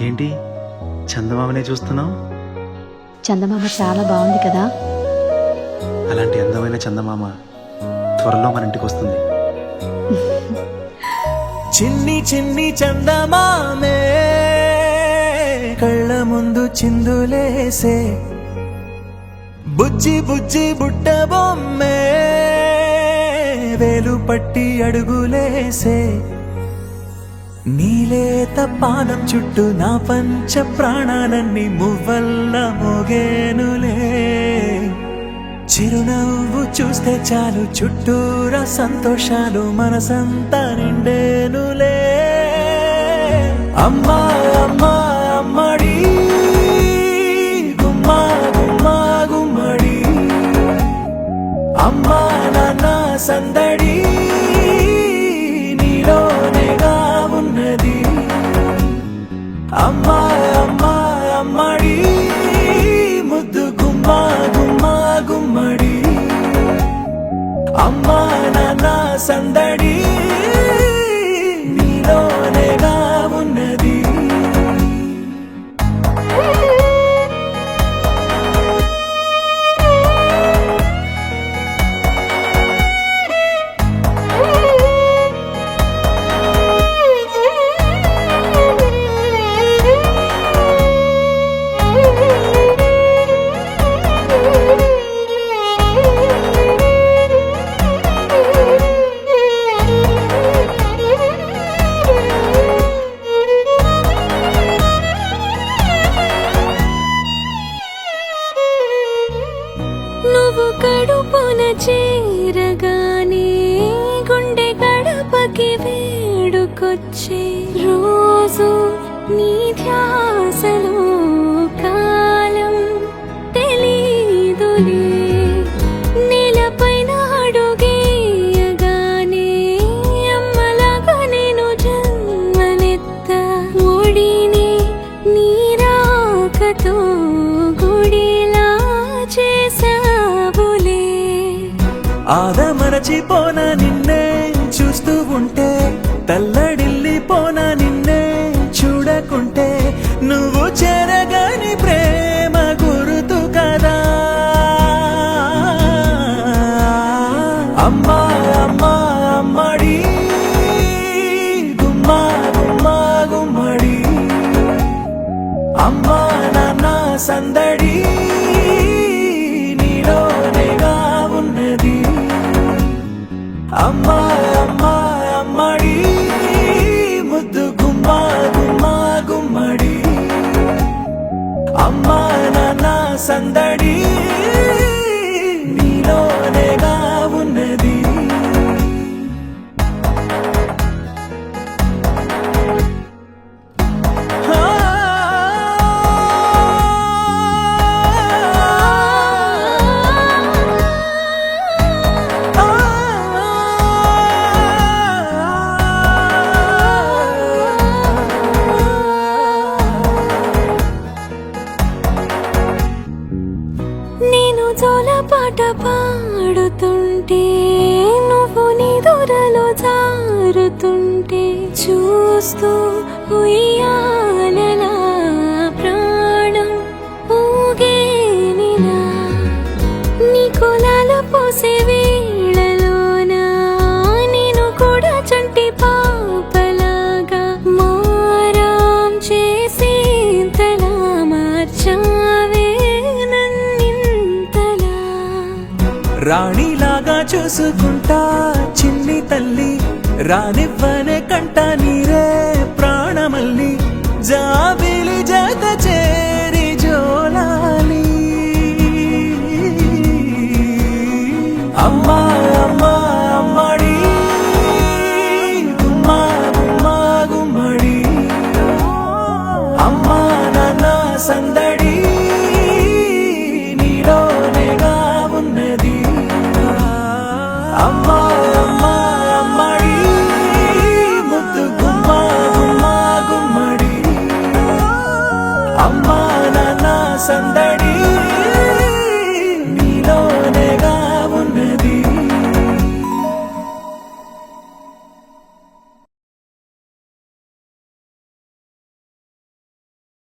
ఏంటి చందమామనే చూస్తున్నావు? చందమామ చాలా బాగుంది కదా. అలాంటి అందమైన చందమామ త్వరలో మన ఇంటికి వస్తుంది. చిన్ని చిన్ని చందమామే కళ్ళ ముందు చిందులేసే, బుజ్జి బుజ్జి బుట్ట బొమ్మే వేలు పట్టి అడుగులేసే, నీలేత పానం చుట్టూ నా పంచ ప్రాణాలన్నీ మువ్వల్ల మోగేనులే, చిరునవ్వు చూస్తే చాలు చుట్టూరా సంతోషాలు మనసంతా నిండేనులే. అమ్మా అమ్మా అమ్మడి గుమ్మా గుమ్మా గుమ్మడి, అమ్మా నాన్న సందడి నీలోనేగా ఉన్నది. అమ్మా అమ్మా అమ్మడి ముద్దు గుమ్మా గుమ్మా గుమ్మడి, అమ్మా నాన్న సందడి నీలోనేగా ఉన్నది. నువ్వు కడుపున చేరగానే గుండె గడపకి వేడుకొచ్చే, రోజు నీ ధ్యాసలో కాలం తెలీదులే. నేలపైన అడుగేయగానే అమ్మలాగా నేను జన్మనెత్త, ఒడిని నీ రాకతో గుడిలా చేసావులే. ఆదమరచిపోనా నిన్నే చూస్తూ ఉంటే, తల్లడిల్లిపోనా నిన్నే చూడకుంటే, నువ్వు చెరగని ప్రేమ గురుతు కదా. అమ్మా అమ్మా అమ్మడి గుమ్మా గుమ్మా గుమ్మడి, అమ్మా నాన్న సందడి నీలోనేగా ఉన్నది. అమ్మా అమ్మా అమ్మడి ముద్దు గుమ్మా గుమ్మా గుమ్మడి, అమ్మా నాన్న సందడి నీలోనేగా ఉన్నది. నేను జోలపాట పాడుతుంటే, నువ్వు నీ దూరలో జారుతుంటే, చూస్తూ ఉయ్యాలలా ప్రాణం ఊగేనిలా. నీ కులాల పోసే వేళలోన నేను కూడా చంటి పాపలాగా మారాం చేసేంతలా మార్చావే నన్నింతలా. రాణిలాగా చూసుకుంటా చిన్ని తల్లి, రానివ్వనే కంట నీరే ప్రాణమల్లి, జాబిల్లి